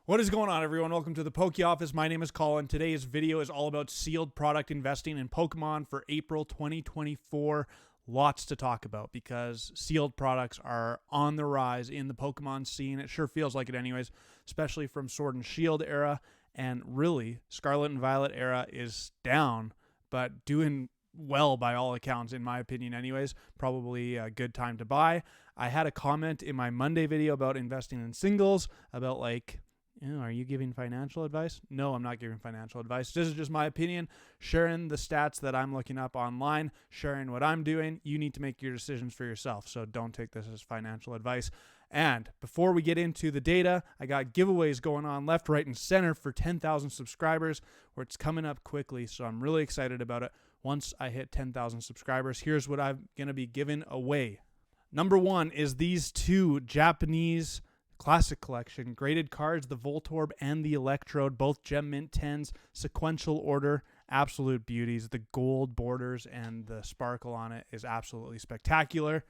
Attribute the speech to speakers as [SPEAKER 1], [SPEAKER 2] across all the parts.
[SPEAKER 1] What is going on, everyone? Welcome to the Poke Office. My name is Colin. Today's video is all about sealed product investing in Pokemon for April 2024. Lots to talk about because sealed products are on the rise in the Pokemon scene. It sure feels like it anyways, especially from Sword and Shield era. And really, Scarlet and Violet era is down, but doing well by all accounts, in my opinion anyways. Probably a good time to buy. I had a comment in my Monday video about investing in singles, about like, are you giving financial advice? No, I'm not giving financial advice. This is just my opinion, sharing the stats that I'm looking up online, sharing what I'm doing. You need to make your decisions for yourself, so don't take this as financial advice. And before we get into the data, I got giveaways going on left, right, and center for 10,000 subscribers, where it's coming up quickly, so I'm really excited about it. Once I hit 10,000 subscribers, here's what I'm going to be giving away. Number one is these two Japanese Classic Collection graded cards, the Voltorb and the Electrode, both Gem Mint 10s, sequential order, absolute beauties. The gold borders and the sparkle on it is absolutely spectacular.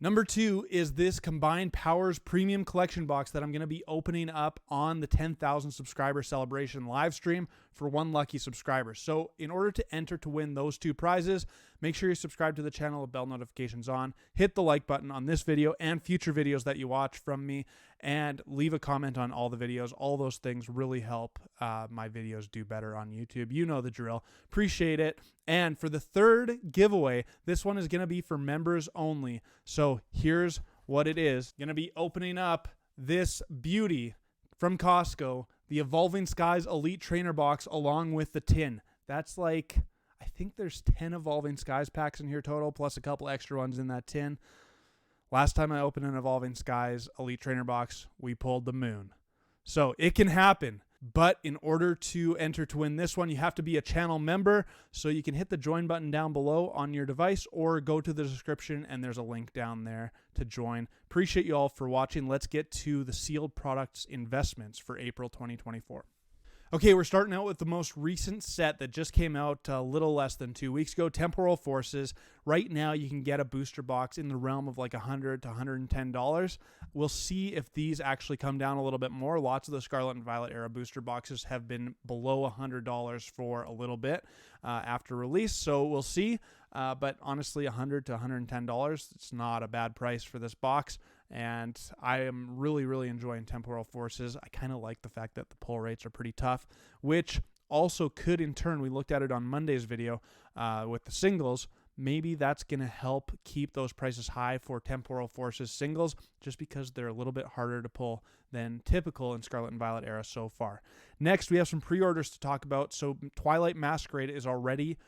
[SPEAKER 1] Number two is this Combined Powers Premium Collection box that I'm going to be opening up on the 10,000 subscriber celebration live stream for one lucky subscriber. So in order to enter to win those two prizes, make sure you subscribe to the channel with bell notifications on, hit the like button on this video and future videos that you watch from me, and leave a comment on all the videos. All those things really help my videos do better on YouTube. You know the drill. Appreciate it. And for the third giveaway, this one is going to be for members only. So here's what it is. Going to be opening up this beauty from Costco, the Evolving Skies Elite Trainer box, along with the tin. That's like, I think there's 10 Evolving Skies packs in here total, plus a couple extra ones in that tin. Last time I opened an Evolving Skies Elite Trainer box, we pulled the moon. So it can happen. But in order to enter to win this one, you have to be a channel member. So you can hit the join button down below on your device or go to the description and there's a link down there to join. Appreciate you all for watching. Let's get to the sealed products investments for April 2024. Okay, we're starting out with the most recent set that just came out a little less than 2 weeks ago, Temporal Forces. Right now, you can get a booster box in the realm of like $100 to $110. We'll see if these actually come down a little bit more. Lots of the Scarlet and Violet era booster boxes have been below $100 for a little bit after release, so we'll see. But honestly, $100 to $110, it's not a bad price for this box. And I am really, really enjoying Temporal Forces. I kind of like the fact that the pull rates are pretty tough, which also could in turn, we looked at it on Monday's video with the singles, maybe that's going to help keep those prices high for Temporal Forces singles, just because they're a little bit harder to pull than typical in Scarlet and Violet era so far. Next, we have some pre-orders to talk about. So Twilight Masquerade is already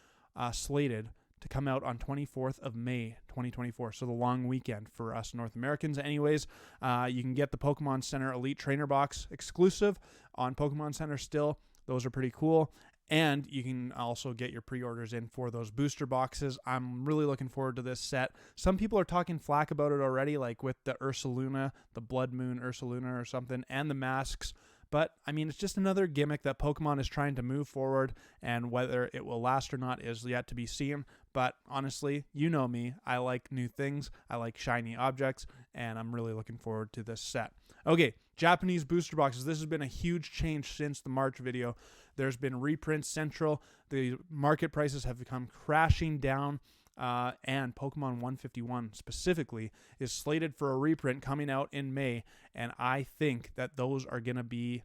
[SPEAKER 1] slated to come out on 24th of May, 2024. So the long weekend for us North Americans. Anyways, you can get the Pokemon Center Elite Trainer Box exclusive on Pokemon Center still. Those are pretty cool. And you can also get your pre-orders in for those booster boxes. I'm really looking forward to this set. Some people are talking flack about it already, like with the Ursaluna, the Blood Moon Ursaluna or something, and the masks. But, I mean, it's just another gimmick that Pokemon is trying to move forward, and whether it will last or not is yet to be seen. But honestly, you know me. I like new things. I like shiny objects, and I'm really looking forward to this set. Okay, Japanese booster boxes. This has been a huge change since the March video. There's been reprints central. The market prices have come crashing down. And Pokemon 151 specifically is slated for a reprint coming out in May, and I think that those are going to be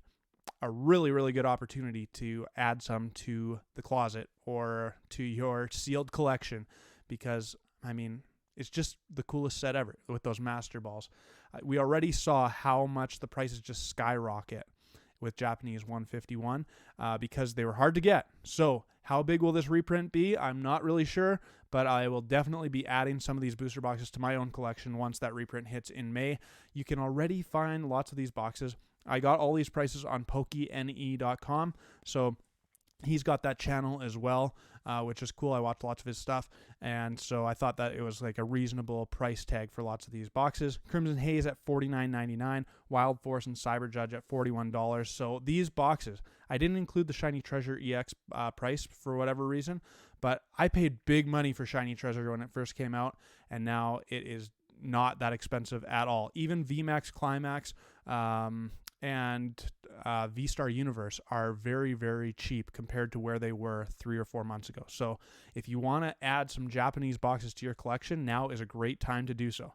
[SPEAKER 1] a really, really good opportunity to add some to the closet or to your sealed collection, because, I mean, it's just the coolest set ever with those Master Balls. We already saw how much the prices just skyrocket with Japanese 151 because they were hard to get. So how big will this reprint be? I'm not really sure, but I will definitely be adding some of these booster boxes to my own collection once that reprint hits in May. You can already find lots of these boxes. I got all these prices on pokene.com, so he's got that channel as well, which is cool. I watched lots of his stuff, and so I thought that it was like a reasonable price tag for lots of these boxes. Crimson Haze at $49.99, Wild Force and Cyber Judge at $41. So these boxes, I didn't include the Shiny Treasure EX price for whatever reason, but I paid big money for Shiny Treasure when it first came out, and now it is not that expensive at all. Even VMAX Climax and V-Star Universe are very, very cheap compared to where they were 3 or 4 months ago. So if you want to add some Japanese boxes to your collection, now is a great time to do so.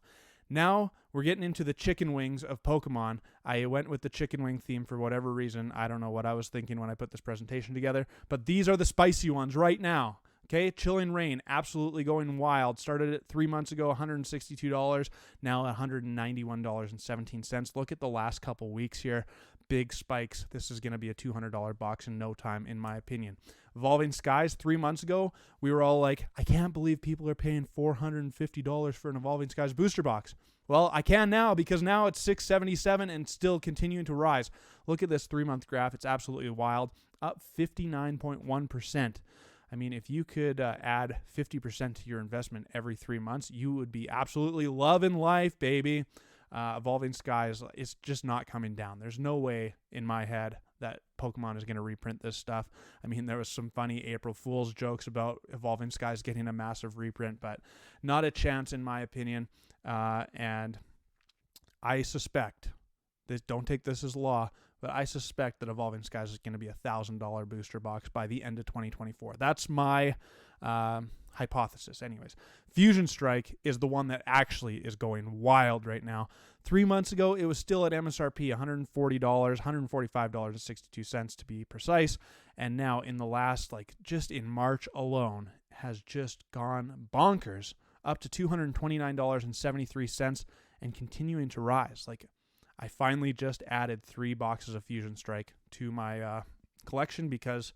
[SPEAKER 1] Now we're getting into the chicken wings of Pokemon. I went with the chicken wing theme for whatever reason. I don't know what I was thinking when I put this presentation together, but these are the spicy ones right now. Okay, Chilling Reign, absolutely going wild. Started at 3 months ago, $162, now $191.17. Look at the last couple weeks here. Big spikes. This is going to be a $200 box in no time, in my opinion. Evolving Skies, 3 months ago, we were all like, I can't believe people are paying $450 for an Evolving Skies booster box. Well, I can now, because now it's $677 and still continuing to rise. Look at this 3-month graph. It's absolutely wild. Up 59.1%. I mean, if you could add 50% to your investment every 3 months, you would be absolutely loving life, baby. Evolving Skies is just not coming down. There's no way in my head that Pokemon is going to reprint this stuff. I mean, there was some funny April Fool's jokes about Evolving Skies getting a massive reprint, but not a chance in my opinion. And I suspect, don't take this as law, but I suspect that Evolving Skies is going to be a $1,000 booster box by the end of 2024. That's my hypothesis. Anyways, Fusion Strike is the one that actually is going wild right now. 3 months ago, it was still at MSRP, $140, $145.62 to be precise. And now in the last, just in March alone, has just gone bonkers, up to $229.73 and continuing to rise. I finally just added 3 boxes of Fusion Strike to my collection because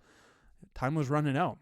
[SPEAKER 1] time was running out.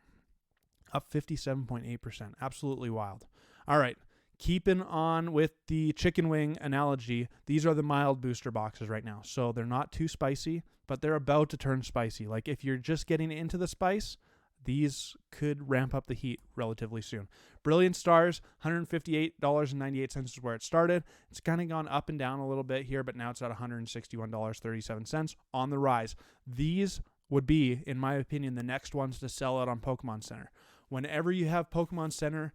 [SPEAKER 1] Up 57.8%. Absolutely wild. All right. Keeping on with the chicken wing analogy, these are the mild booster boxes right now. So they're not too spicy, but they're about to turn spicy. If you're just getting into the spice, these could ramp up the heat relatively soon. Brilliant Stars, $158.98 is where it started. It's kind of gone up and down a little bit here, but now it's at $161.37 on the rise. These would be, in my opinion, the next ones to sell out on Pokemon Center. Whenever you have Pokemon Center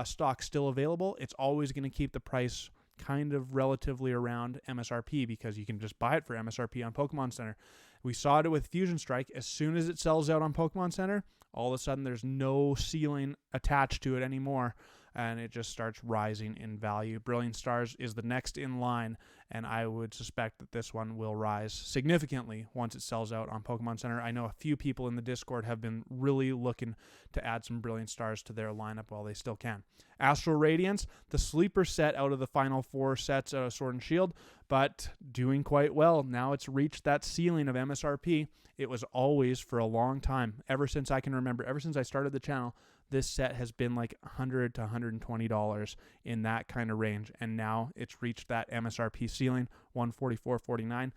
[SPEAKER 1] stock still available, it's always going to keep the price kind of relatively around MSRP because you can just buy it for MSRP on Pokemon Center. We saw it with Fusion Strike. As soon as it sells out on Pokemon Center, all of a sudden there's no ceiling attached to it anymore, and it just starts rising in value. Brilliant Stars is the next in line, and I would suspect that this one will rise significantly once it sells out on Pokemon Center. I know a few people in the Discord have been really looking to add some Brilliant Stars to their lineup while they still can. Astral Radiance, the sleeper set out of the final 4 sets out of Sword and Shield, but doing quite well. Now it's reached that ceiling of MSRP. It was always for a long time, ever since I can remember, ever since I started the channel, this set has been $100 to $120 in that kind of range, and now it's reached that MSRP ceiling, $144.49.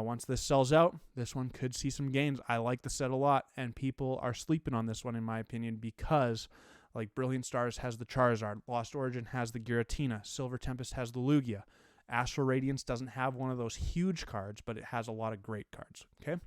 [SPEAKER 1] Once this sells out, this one could see some gains. I like the set a lot, and people are sleeping on this one, in my opinion, because Brilliant Stars has the Charizard, Lost Origin has the Giratina, Silver Tempest has the Lugia. Astral Radiance doesn't have one of those huge cards, but it has a lot of great cards. Okay,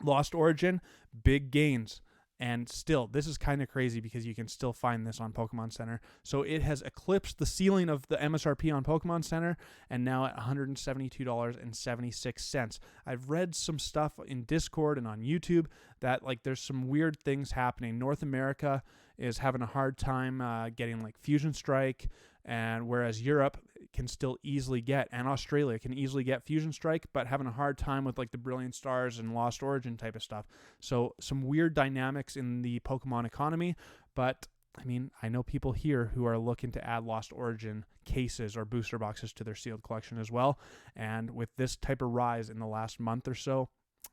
[SPEAKER 1] Lost Origin, big gains. And still, this is kind of crazy because you can still find this on Pokemon Center. So it has eclipsed the ceiling of the MSRP on Pokemon Center and now at $172.76. I've read some stuff in Discord and on YouTube that there's some weird things happening. North America is having a hard time getting Fusion Strike, and whereas Europe can still easily get, and Australia can easily get Fusion Strike, but having a hard time with the Brilliant Stars and Lost Origin type of stuff. So some weird dynamics in the Pokemon economy, but I mean, I know people here who are looking to add Lost Origin cases or booster boxes to their sealed collection as well, and with this type of rise in the last month or so,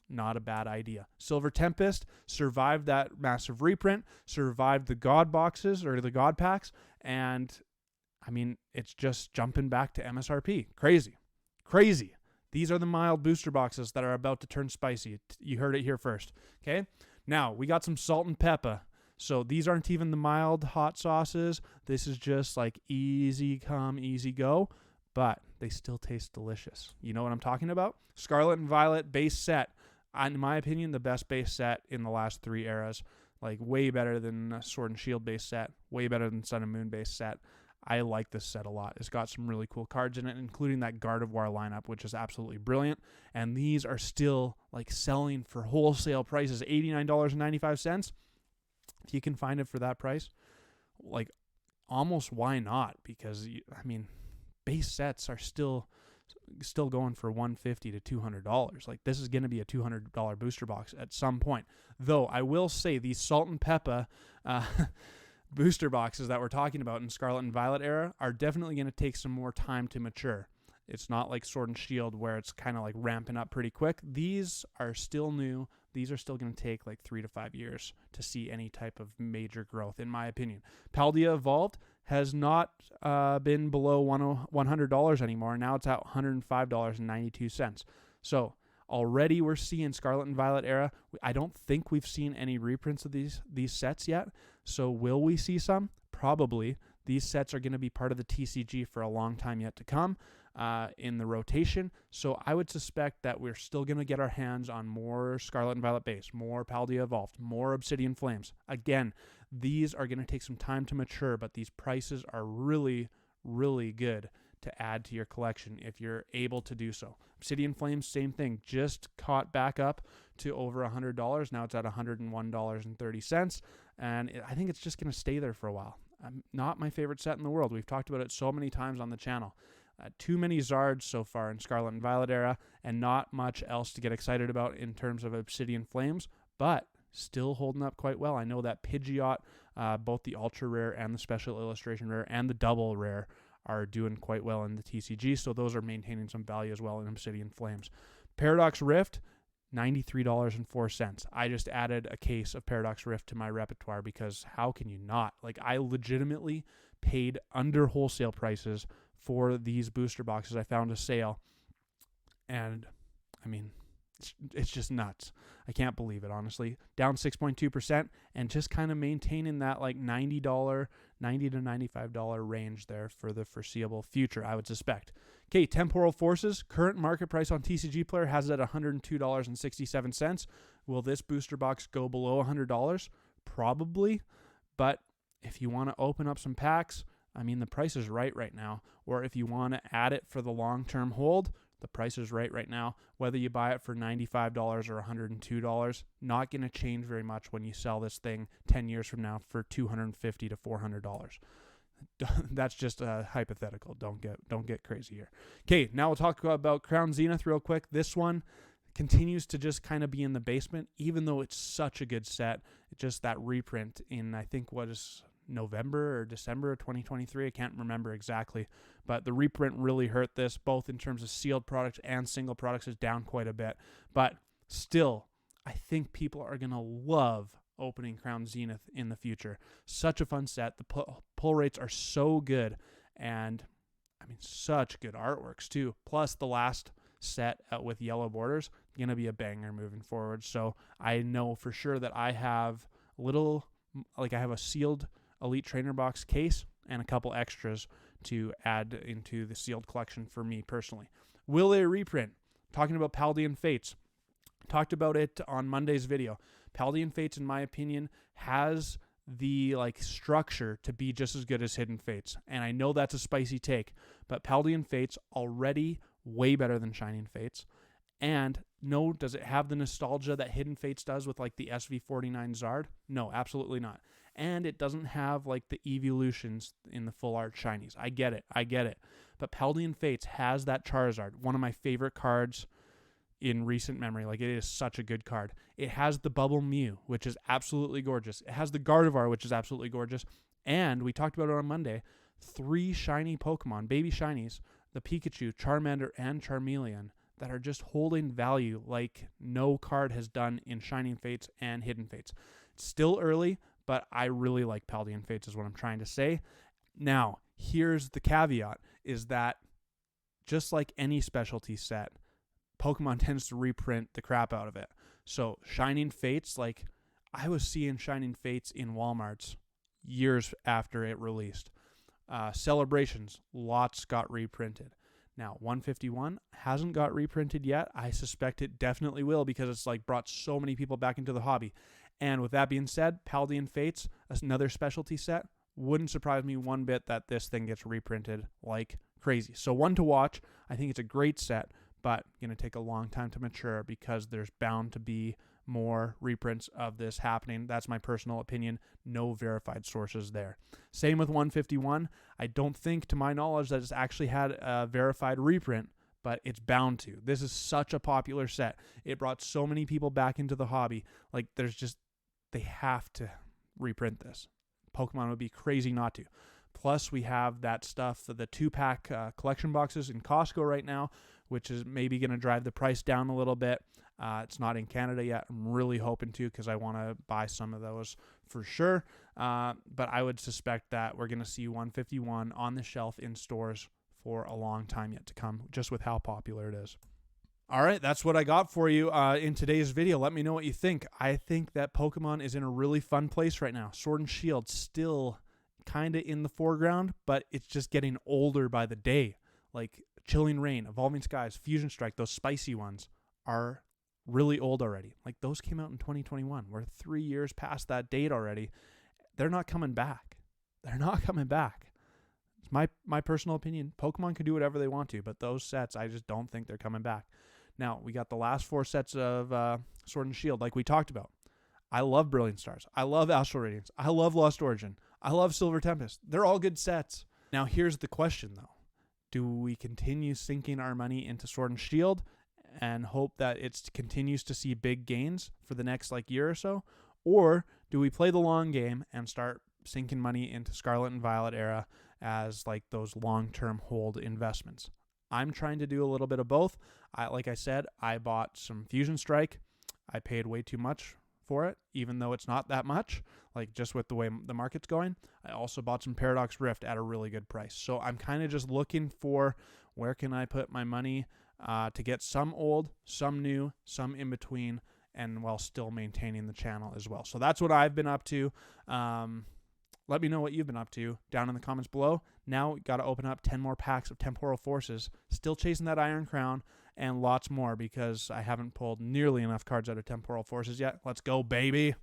[SPEAKER 1] not a bad idea. Silver Tempest survived that massive reprint, survived the God boxes or the God packs, and I mean, it's just jumping back to MSRP. Crazy. These are the mild booster boxes that are about to turn spicy. You heard it here first. Okay? Now, we got some salt and peppa. So these aren't even the mild hot sauces. This is just easy come, easy go, but they still taste delicious. You know what I'm talking about? Scarlet and Violet base set. In my opinion, the best base set in the last 3 eras. Way better than Sword and Shield base set. Way better than Sun and Moon base set. I like this set a lot. It's got some really cool cards in it, including that Gardevoir lineup, which is absolutely brilliant. And these are still like selling for wholesale prices, $89.95. If you can find it for that price, like almost why not? Because base sets are still going for $150 to $200. Like this is going to be a $200 booster box at some point. Though I will say these Salt and Peppa booster boxes that we're talking about in Scarlet and Violet era are definitely going to take some more time to mature. It's not like Sword and Shield where it's kind of like ramping up pretty quick. These are still new. These are still going to take like 3 to 5 years to see any type of major growth, in my opinion. Paldea Evolved has not been below $100 anymore. Now it's at $105.92. So already we're seeing Scarlet and Violet era. I don't think we've seen any reprints of these sets yet. So will we see some? Probably. These sets are going to be part of the TCG for a long time yet to come in the rotation. So I would suspect that we're still going to get our hands on more Scarlet and Violet base, more Paldea Evolved, more Obsidian Flames. Again, these are going to take some time to mature, but these prices are really, really good to add to your collection if you're able to do so. Obsidian Flames, same thing, just caught back up to over $100. Now it's at $101.30, and I think it's just going to stay there for a while. Not my favorite set in the world. We've talked about it so many times on the channel. Too many Zards so far in Scarlet and Violet era, and not much else to get excited about in terms of Obsidian Flames, but still holding up quite well. I know that Pidgeot, both the Ultra Rare and the Special Illustration Rare and the Double Rare are doing quite well in the TCG, so those are maintaining some value as well in Obsidian Flames. Paradox Rift, $93.04. I just added a case of Paradox Rift to my repertoire because how can you not? Like, I legitimately paid under wholesale prices for these booster boxes. I found a sale, and it's just nuts. I can't believe it, honestly. Down 6.2% and just kind of maintaining that like $90 to $95 range there for the foreseeable future, I would suspect. Okay, Temporal Forces, current market price on TCG Player has it at $102.67. Will this booster box go below $100? Probably, but if you want to open up some packs, the price is right now. Or if you want to add it for the long-term hold, the price is right now. Whether you buy it for $95 or $102, not going to change very much when you sell this thing 10 years from now for $250 to $400. That's just a hypothetical. Don't get crazy here. Okay, now we'll talk about Crown Zenith real quick. This one continues to just kind of be in the basement, even though it's such a good set. It's just that reprint in, I think, what is November or December of 2023. I can't remember exactly, but the reprint really hurt this, both in terms of sealed products and single products is down quite a bit. But still, I think people are going to love opening Crown Zenith in the future. Such a fun set. The pull rates are so good, and such good artworks too. Plus the last set with yellow borders, going to be a banger moving forward. So I know for sure that I have I have a sealed Elite Trainer Box case and a couple extras to add into the sealed collection for me personally. Will they reprint? Talking about Paldean Fates. Talked about it on Monday's video. Paldean Fates, in my opinion, has the structure to be just as good as Hidden Fates. And I know that's a spicy take, but Paldean Fates already way better than Shining Fates. And no, does it have the nostalgia that Hidden Fates does with the SV49 Zard? No, absolutely not. And it doesn't have the evolutions in the full art shinies. I get it. But Paldean Fates has that Charizard, one of my favorite cards in recent memory. It is such a good card. It has the Bubble Mew, which is absolutely gorgeous. It has the Gardevoir, which is absolutely gorgeous. And we talked about it on Monday, 3 shiny Pokemon, baby shinies, the Pikachu, Charmander, and Charmeleon, that are just holding value like no card has done in Shining Fates and Hidden Fates. It's still early, but I really like Paldean Fates is what I'm trying to say. Now, here's the caveat, is that just like any specialty set, Pokemon tends to reprint the crap out of it. So Shining Fates, I was seeing Shining Fates in Walmarts years after it released. Celebrations, lots got reprinted. Now, 151 hasn't got reprinted yet. I suspect it definitely will because it's brought so many people back into the hobby. And with that being said, Paldean Fates, another specialty set, Wouldn't surprise me one bit that this thing gets reprinted like crazy. So one to watch. I think it's a great set, but going to take a long time to mature because there's bound to be more reprints of this happening. That's my personal opinion. No verified sources there. Same with 151. I don't think, to my knowledge, that it's actually had a verified reprint, but it's bound to. This is such a popular set. It brought so many people back into the hobby. Like, they have to reprint this. Pokemon would be crazy not to. Plus, we have that stuff, the 2-pack collection boxes in Costco right now, which is maybe going to drive the price down a little bit. It's not in Canada yet. I'm really hoping to, because I want to buy some of those for sure. But I would suspect that we're going to see 151 on the shelf in stores for a long time yet to come, just with how popular it is. All right, that's what I got for you in today's video. Let me know what you think. I think that Pokemon is in a really fun place right now. Sword and Shield still kind of in the foreground, but it's just getting older by the day. Like Chilling Reign, Evolving Skies, Fusion Strike, those spicy ones are really old already. Like, those came out in 2021. We're 3 years past that date already. They're not coming back. They're not coming back. It's my personal opinion. Pokemon can do whatever they want to, but those sets, I just don't think they're coming back. Now, we got the last 4 sets of Sword and Shield, like we talked about. I love Brilliant Stars. I love Astral Radiance. I love Lost Origin. I love Silver Tempest. They're all good sets. Now, here's the question, though. Do we continue sinking our money into Sword and Shield and hope that it continues to see big gains for the next year or so? Or do we play the long game and start sinking money into Scarlet and Violet era as those long-term hold investments? I'm trying to do a little bit of both. Like I said, I bought some Fusion Strike. I paid way too much for it, even though it's not that much, just with the way the market's going. I also bought some Paradox Rift at a really good price. So I'm kind of just looking for where can I put my money to get some old, some new, some in between, and while still maintaining the channel as well. So that's what I've been up to. Let me know what you've been up to down in the comments below. Now we got to open up 10 more packs of Temporal Forces. Still chasing that Iron Crown and lots more because I haven't pulled nearly enough cards out of Temporal Forces yet. Let's go, baby.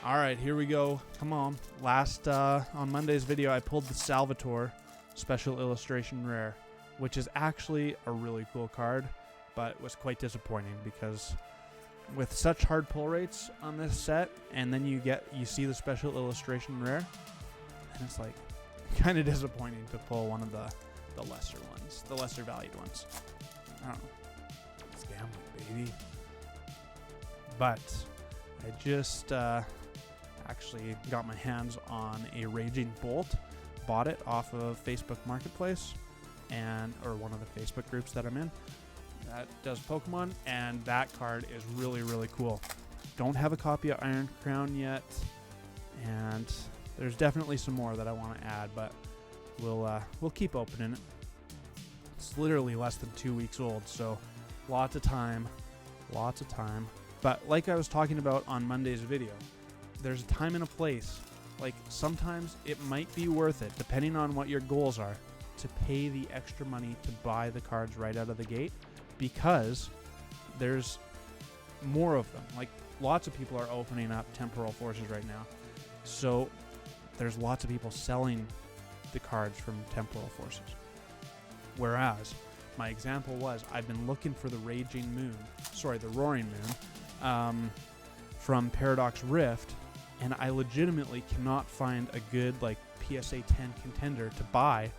[SPEAKER 1] All right, here we go. Come on. Last, on Monday's video, I pulled the Salvatore Special Illustration Rare, which is actually a really cool card, but was quite disappointing because with such hard pull rates on this set, and then you see the Special Illustration Rare, and it's kind of disappointing to pull one of the lesser ones, the lesser valued ones. I don't know. It's gambling, baby. But I just actually got my hands on a Raging Bolt. Bought it off of Facebook Marketplace or one of the Facebook groups that I'm in that does Pokemon, and that card is really, really cool. Don't have a copy of Iron Crown yet, and there's definitely some more that I want to add, but we'll keep opening it. It's literally less than 2 weeks old, so lots of time. But like I was talking about on Monday's video, there's a time and a place. Sometimes it might be worth it, depending on what your goals are, to pay the extra money to buy the cards right out of the gate, because there's more of them. Lots of people are opening up Temporal Forces right now, so there's lots of people selling the cards from Temporal Forces. Whereas my example was, I've been looking for the Roaring Moon from Paradox Rift, and I legitimately cannot find a good PSA 10 contender to buy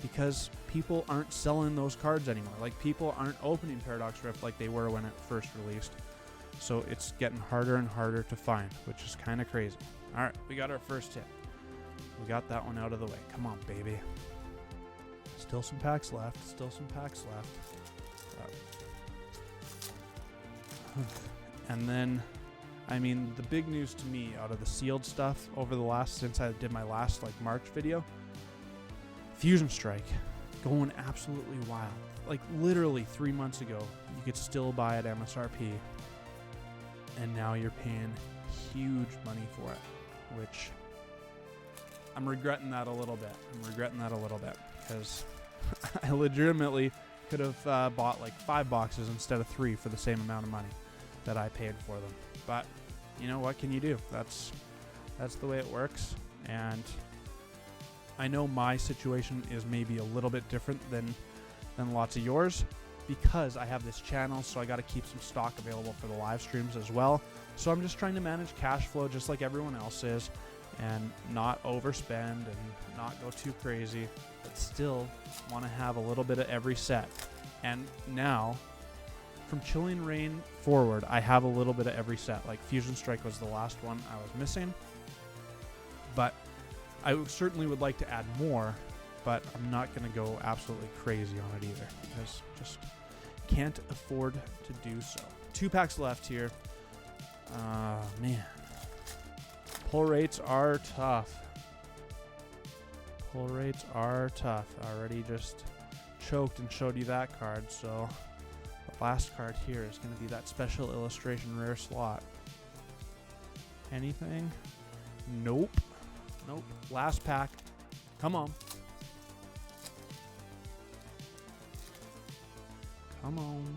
[SPEAKER 1] because people aren't selling those cards anymore. People aren't opening Paradox Rift like they were when it first released. So it's getting harder and harder to find, which is kind of crazy. All right, we got our first hit. We got that one out of the way. Come on, baby. Still some packs left. And then, the big news to me out of the sealed stuff since I did my last March video, Fusion Strike going absolutely wild. Literally 3 months ago, you could still buy at MSRP, and now you're paying huge money for it, which I'm regretting that a little bit. Because I legitimately could have bought 5 boxes instead of 3 for the same amount of money that I paid for them. But what can you do? That's the way it works, and I know my situation is maybe a little bit different than lots of yours, because I have this channel, so I got to keep some stock available for the live streams as well. So I'm just trying to manage cash flow just like everyone else is, and not overspend and not go too crazy, but still want to have a little bit of every set. And now, from Chilling Reign forward, I have a little bit of every set. Like Fusion Strike was the last one I was missing, but I certainly would like to add more, but I'm not going to go absolutely crazy on it either, because just can't afford to do so. 2 packs left here. Man. Pull rates are tough. Pull rates are tough. I already just choked and showed you that card, so the last card here is going to be that special illustration rare slot. Anything? Nope. Nope. Last pack. Come on. Come on.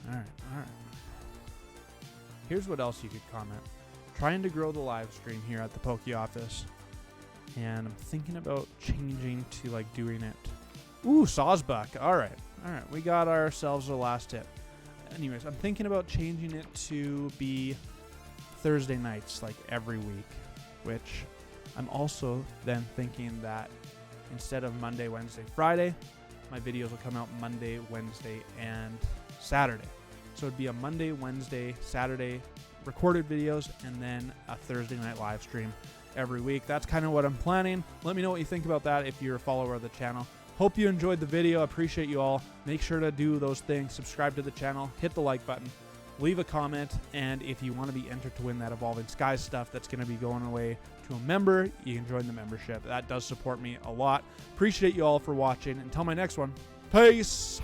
[SPEAKER 1] Alright, alright. Here's what else you could comment. Trying to grow the live stream here at the Poke Office, and I'm thinking about changing to like doing it. Ooh, Sawsbuck. Alright, alright. We got ourselves a last hit. Anyways, I'm thinking about changing it to be Thursday nights, like every week, which I'm also then thinking that instead of Monday, Wednesday, Friday, my videos will come out Monday, Wednesday, and Saturday. So it'd be a Monday, Wednesday, Saturday recorded videos, and then a Thursday night live stream every week. That's kind of what I'm planning. Let me know what you think about that if you're a follower of the channel. Hope you enjoyed the video. I appreciate you all. Make sure to do those things. Subscribe to the channel. Hit the like button. Leave a comment. And if you want to be entered to win that Evolving Skies stuff that's going to be going away to a member, you can join the membership. That does support me a lot. Appreciate you all for watching. Until my next one, peace!